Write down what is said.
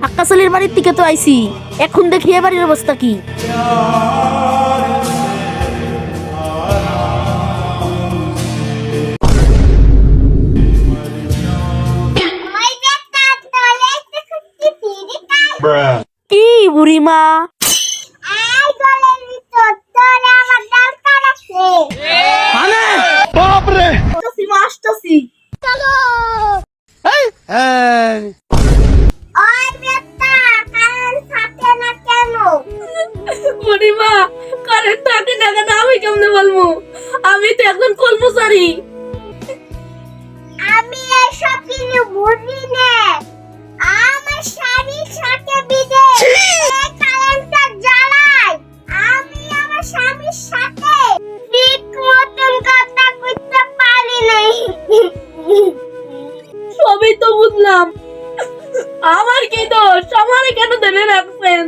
আক্কাশালির বাড়ির থেকে তো আইছি, এখন দেখি এ বাড়ির অবস্থা কি। কি বুড়িমা, আসতেছি। বুড়িমা, কারেন্ট থাকে না কেন আমি কেমনে বলবো? আমি তো এখন কর্মচারী। আমি এসব কিছু বুঝি না। আমার স্বামীর সাথে বিদেশ কারেন্টটা জ্বালাই। আমি আমার স্বামীর সাথে ঠিক মতন কথা কইতে পারি নাই। সবই তো বুঝলাম, আমার কি দোষ? আমারে কেন ধরে রাখছেন?